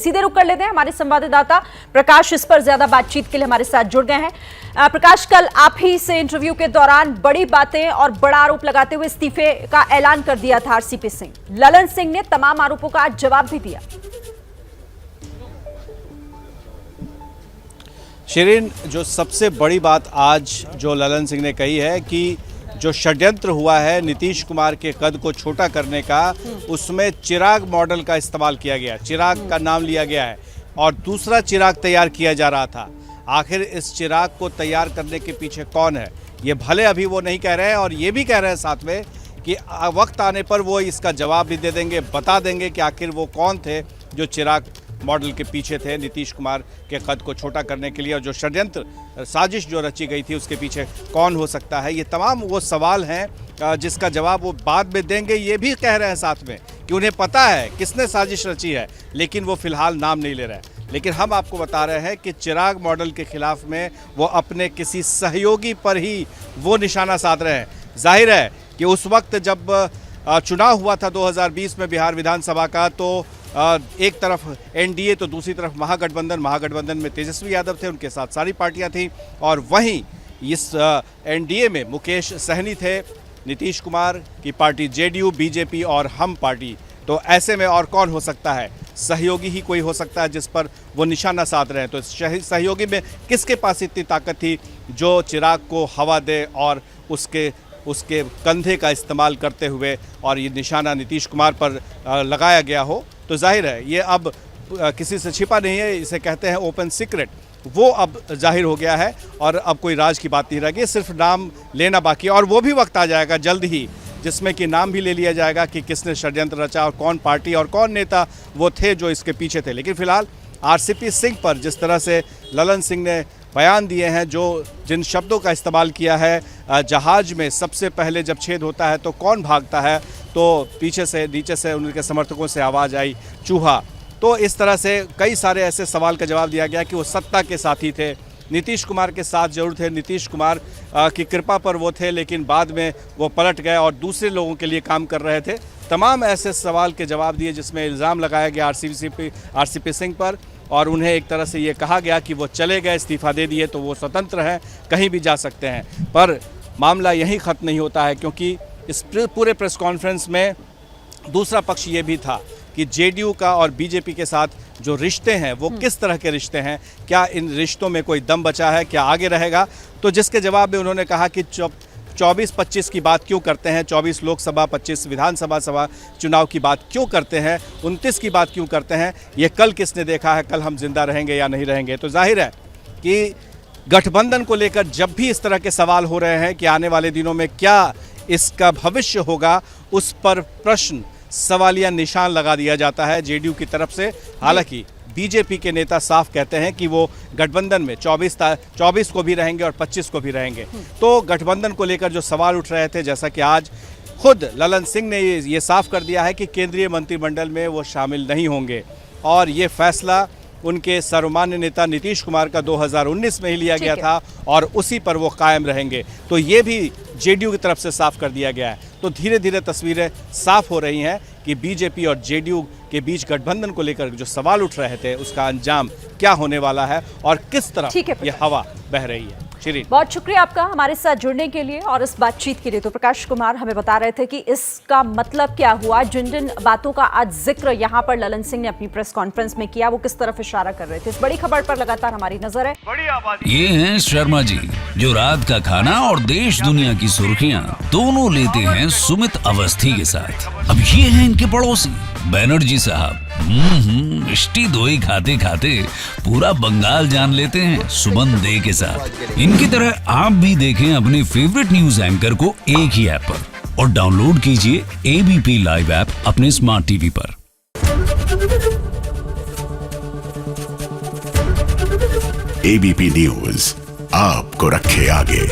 सीधे रुक कर लेते हैं। हमारे संवाददाता प्रकाश इस पर ज्यादा बातचीत के लिए हमारे साथ जुड़ गए हैं। प्रकाश, कल आप ही से इंटरव्यू के दौरान बड़ी बातें और बड़ा आरोप लगाते हुए इस्तीफे का ऐलान कर दिया था आरसीपी सिंह। ललन सिंह ने तमाम आरोपों का आज जवाब भी दिया। शिरीन, जो सबसे बड़ी बात आज जो ललन सिंह ने कही है कि जो षड्यंत्र हुआ है नीतीश कुमार के कद को छोटा करने का, उसमें चिराग मॉडल का इस्तेमाल किया गया, चिराग का नाम लिया गया है और दूसरा चिराग तैयार किया जा रहा था। आखिर इस चिराग को तैयार करने के पीछे कौन है, ये भले अभी वो नहीं कह रहे हैं और ये भी कह रहे हैं साथ में कि वक्त आने पर वो इसका जवाब भी दे देंगे, बता देंगे कि आखिर वो कौन थे जो चिराग मॉडल के पीछे थे नीतीश कुमार के कद को छोटा करने के लिए, और जो षड्यंत्र साजिश जो रची गई थी उसके पीछे कौन हो सकता है। ये तमाम वो सवाल हैं जिसका जवाब वो बाद में देंगे। ये भी कह रहे हैं साथ में कि उन्हें पता है किसने साजिश रची है, लेकिन वो फिलहाल नाम नहीं ले रहे हैं। लेकिन हम आपको बता रहे हैं कि चिराग मॉडल के खिलाफ में वो अपने किसी सहयोगी पर ही वो निशाना साध रहे हैं। जाहिर है कि उस वक्त जब चुनाव हुआ था 2020 में बिहार विधानसभा का, तो एक तरफ एनडीए तो दूसरी तरफ महागठबंधन में तेजस्वी यादव थे, उनके साथ सारी पार्टियां थीं, और वहीं इस एनडीए में मुकेश सहनी थे, नीतीश कुमार की पार्टी जेडीयू, बीजेपी और हम पार्टी। तो ऐसे में और कौन हो सकता है, सहयोगी ही कोई हो सकता है जिस पर वो निशाना साध रहे हैं। तो सहयोगी में किसके पास इतनी ताकत थी जो चिराग को हवा दे और उसके कंधे का इस्तेमाल करते हुए और ये निशाना नीतीश कुमार पर लगाया गया हो। तो जाहिर है ये अब किसी से छिपा नहीं है, इसे कहते हैं ओपन सीक्रेट, वो अब जाहिर हो गया है और अब कोई राज की बात नहीं रह गई, सिर्फ नाम लेना बाकी है। और वो भी वक्त आ जाएगा जल्द ही जिसमें कि नाम भी ले लिया जाएगा कि किसने षड्यंत्र रचा और कौन पार्टी और कौन नेता वो थे जो इसके पीछे थे। लेकिन फिलहाल आरसीपी सिंह पर जिस तरह से ललन सिंह ने बयान दिए हैं, जिन शब्दों का इस्तेमाल किया है, जहाज में सबसे पहले जब छेद होता है तो कौन भागता है, तो पीछे से नीचे से उनके समर्थकों से आवाज़ आई चूहा। तो इस तरह से कई सारे ऐसे सवाल का जवाब दिया गया कि वो सत्ता के साथी थे, नीतीश कुमार के साथ जरूर थे, नीतीश कुमार की कृपा पर वो थे, लेकिन बाद में वो पलट गए और दूसरे लोगों के लिए काम कर रहे थे। तमाम ऐसे सवाल के जवाब दिए जिसमें इल्ज़ाम लगाया गया आरसीपी सिंह पर, और उन्हें एक तरह से ये कहा गया कि वो चले गए, इस्तीफा दे दिए तो वो स्वतंत्र हैं, कहीं भी जा सकते हैं। पर मामला यहीं ख़त्म नहीं होता है, क्योंकि इस पूरे प्रेस कॉन्फ्रेंस में दूसरा पक्ष ये भी था कि जेडीयू का और बीजेपी के साथ जो रिश्ते हैं वो किस तरह के रिश्ते हैं, क्या इन रिश्तों में कोई दम बचा है, क्या आगे रहेगा। तो जिसके जवाब में उन्होंने कहा कि 24-25 की बात क्यों करते हैं, 24 लोकसभा 25 विधानसभा चुनाव की बात क्यों करते हैं, 29 की बात क्यों करते हैं, ये कल किसने देखा है, कल हम जिंदा रहेंगे या नहीं रहेंगे। तो जाहिर है कि गठबंधन को लेकर जब भी इस तरह के सवाल हो रहे हैं कि आने वाले दिनों में क्या इसका भविष्य होगा, उस पर प्रश्न सवालिया निशान लगा दिया जाता है जेडीयू की तरफ से। हालांकि बीजेपी के नेता साफ कहते हैं कि वो गठबंधन में 24 को भी रहेंगे और 25 को भी रहेंगे। तो गठबंधन को लेकर जो सवाल उठ रहे थे, जैसा कि आज खुद ललन सिंह ने ये साफ कर दिया है कि केंद्रीय मंत्रिमंडल में वो शामिल नहीं होंगे, और ये फैसला उनके सर्वमान्य नेता नीतीश कुमार का 2019 में ही लिया गया था और उसी पर वो कायम रहेंगे। तो ये भी जेडीयू की तरफ से साफ कर दिया गया है। तो धीरे धीरे तस्वीरें साफ हो रही हैं कि बीजेपी और जेडीयू के बीच गठबंधन को लेकर जो सवाल उठ रहे थे उसका अंजाम क्या होने वाला है और किस तरह ये हवा बह रही है। शिरीन, बहुत शुक्रिया आपका हमारे साथ जुड़ने के लिए और इस बातचीत के लिए। तो प्रकाश कुमार हमें बता रहे थे कि इसका मतलब क्या हुआ, जिन जिन बातों का आज जिक्र यहाँ पर ललन सिंह ने अपनी प्रेस कॉन्फ्रेंस में किया, वो किस तरफ इशारा कर रहे थे। इस बड़ी खबर पर लगातार हमारी नजर है। ये हैं शर्मा जी, जो रात का खाना और देश दुनिया की सुर्खियां दोनों लेते हैं सुमित अवस्थी के साथ। अब ये हैं इनके पड़ोसी बैनर्जी साहब। मिष्टी दोई खाते खाते पूरा बंगाल जान लेते हैं सुमन दे के साथ। इनकी तरह आप भी देखें अपने फेवरेट न्यूज एंकर को एक ही ऐप पर, और डाउनलोड कीजिए एबीपी लाइव ऐप अपने स्मार्ट टीवी पर। एबीपी न्यूज आपको रखे आगे।